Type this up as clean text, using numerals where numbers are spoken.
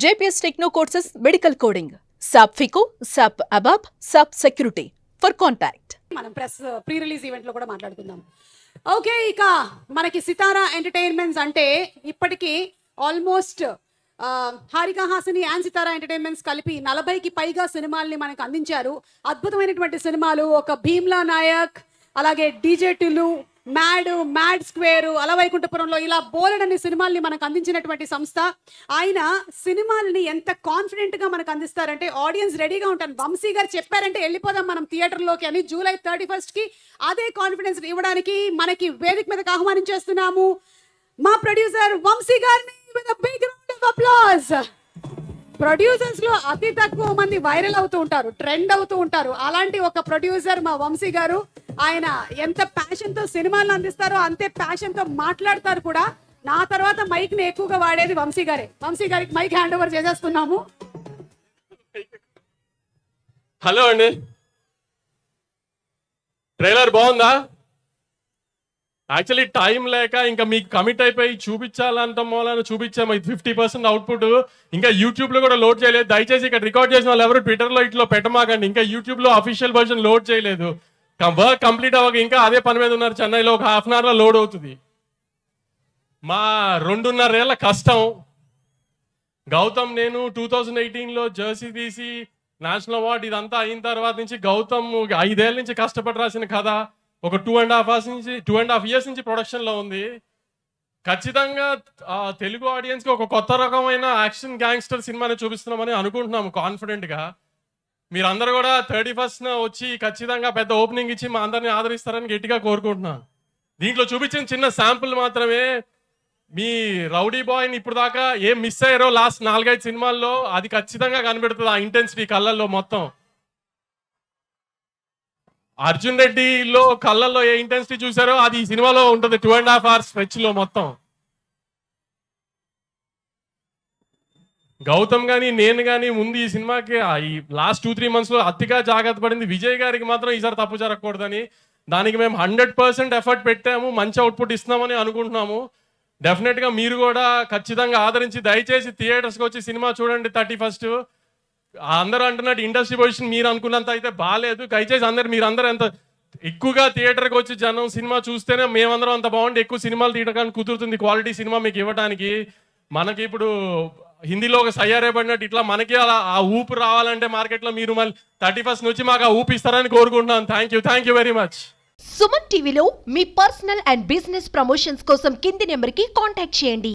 JPS Techno courses medical coding, SAP FICO, SAP ABAP, SAP Security. For contact. మనం press pre release event లో కూడా మాట్లాడుకుందాం. Okay, ఇక మనకి సితారా ఎంటర్టైన్మెంట్స్ అంటే ఇప్పటికీ almost Haarika Hassine and Sithara entertainments కలిపి 40కి పైగా సినిమాల్ని మనకు అందించారు. అద్భుతమైనటువంటి సినిమాలు, ఒక భీమ్లా నాయక్, అలాగే డీజే టిల్లు, మ్యాడ్ స్క్వేర్, అలవైకుంఠపురంలో ఇలా బోలెడన్ని సినిమాల్ని మనకు అందించినటువంటి సంస్థ. ఆయన సినిమాలని ఎంత కాన్ఫిడెంట్ గా మనకు అందిస్తారంటే ఆడియన్స్ రెడీగా ఉంటారు. వంశీ గారు చెప్పారంటే వెళ్ళిపోదాం మనం థియేటర్లోకి అని. జూలై 31st కి అదే కాన్ఫిడెన్స్ ఇవ్వడానికి మనకి వేదిక మీదకి ఆహ్వానించేస్తున్నాము మా ప్రొడ్యూసర్ వంశీ గారిని. With a big round of applause. Producers లో అతి తక్కువ మంది వైరల్ అవుతూ ఉంటారు, ట్రెండ్ అవుతూ ఉంటారు. అలాంటి ఒక ప్రొడ్యూసర్ మా వంశీ గారు. ఆయన ఎంత ప్యాషన్ తో సినిమాలను అందిస్తారో అంతే ప్యాషన్ తో మాట్లాడతారు కూడా. నా తర్వాత మైక్ ని ఎక్కువగా వాడేది వంశీ గారే. వంశీ గారికి మైక్ హ్యాండ్ ఓవర్ చేసేస్తున్నాము. హలో అండి, ట్రైలర్ బాగుందా? యాక్చువల్లీ టైం లేక ఇంకా మీకు కమిట్ అయిపోయి చూపించాలంట మూలాన చూపించాము. 50% అవుట్పుట్ ఇంకా యూట్యూబ్ లో కూడా లోడ్ చేయలేదు. దయచేసి ఇక్కడ రికార్డ్ చేసిన వాళ్ళు ఎవరు ట్విట్టర్ లో ఇట్లో పెట్టమాకండి. ఇంకా యూట్యూబ్ లో అఫీషియల్ వర్షన్ లోడ్ చేయలేదు. వర్క్ కంప్లీట్ అవ్వక ఇంకా అదే పని మీద ఉన్నారు. చెన్నైలో ఒక ½ అన్ అవర్ లో లోడ్ అవుతుంది. మా 2.5 ఏళ్ల కష్టం. గౌతమ్ నేను 2018లో జెర్సీ తీసి నేషనల్ అవార్డు ఇదంతా అయిన తర్వాత నుంచి గౌతమ్ 5 ఏళ్ళ నుంచి కష్టపడి రాసిన కథ ఒక 2.5 years నుంచి ప్రొడక్షన్ లో ఉంది. ఖచ్చితంగా తెలుగు ఆడియన్స్ కి ఒక కొత్త రకమైన యాక్షన్ గ్యాంగ్స్టర్ సినిమాని చూపిస్తున్నామని అనుకుంటున్నాము కాన్ఫిడెంట్ గా. మీరందరూ కూడా 31st వచ్చి ఖచ్చితంగా పెద్ద ఓపెనింగ్ ఇచ్చి మా అందరిని ఆదరిస్తారని గట్టిగా కోరుకుంటున్నాను. దీంట్లో చూపించిన చిన్న శాంపుల్ మాత్రమే. మీ రౌడీ బాయ్ని ఇప్పుడు దాకా ఏం మిస్ అయ్యారో లాస్ట్ 4-5 సినిమాల్లో అది ఖచ్చితంగా కనబడుతుంది. ఆ ఇంటెన్సిటీ కళ్ళల్లో మొత్తం. అర్జున్ రెడ్డిలో కళ్ళల్లో ఏ ఇంటెన్సిటీ చూసారో అది ఈ సినిమాలో ఉంటుంది. 2.5 hours స్ట్రెచ్ లో మొత్తం. గౌతమ్ గాని నేను కానీ ముందు ఈ సినిమాకి ఈ లాస్ట్ 2-3 months లో అతిగా జాగ్రత్త పడింది. విజయ్ గారికి మాత్రం ఈసారి తప్పు జరగకూడదని దానికి మేము 100% ఎఫర్ట్ పెట్టాము. మంచి అవుట్పుట్ ఇస్తున్నామని అనుకుంటున్నాము. డెఫినెట్ గా మీరు కూడా ఖచ్చితంగా ఆదరించి దయచేసి థియేటర్స్కి వచ్చి సినిమా చూడండి 31st. అందరూ అంటున్నట్టు ఇండస్ట్రీ పొజిషన్ మీరు అనుకున్నంత అయితే బాగాలేదు. దయచేసి మీరందరూ ఎంత ఎక్కువగా థియేటర్కి వచ్చి జనం సినిమా చూస్తేనే మేమందరం అంత బాగుండి ఎక్కువ సినిమాలు తీయడానికి కుదురుతుంది. క్వాలిటీ సినిమా మీకు ఇవ్వడానికి. మనకి ఇప్పుడు హిందీలో ఒక సయ్యారే పడినట్టు ఇట్లా మనకి అలా ఆ ఊపు రావాలంటే మార్కెట్లో మీరు మళ్ళీ 31st నుంచి మాకు ఆ ఊపు ఇస్తారని కోరుకుంటున్నాను. Thank you very much. Suman టీవీలో మీ పర్సనల్ అండ్ బిజినెస్ ప్రమోషన్స్ కోసం కింది నెంబర్కి కాంటాక్ట్ చేయండి.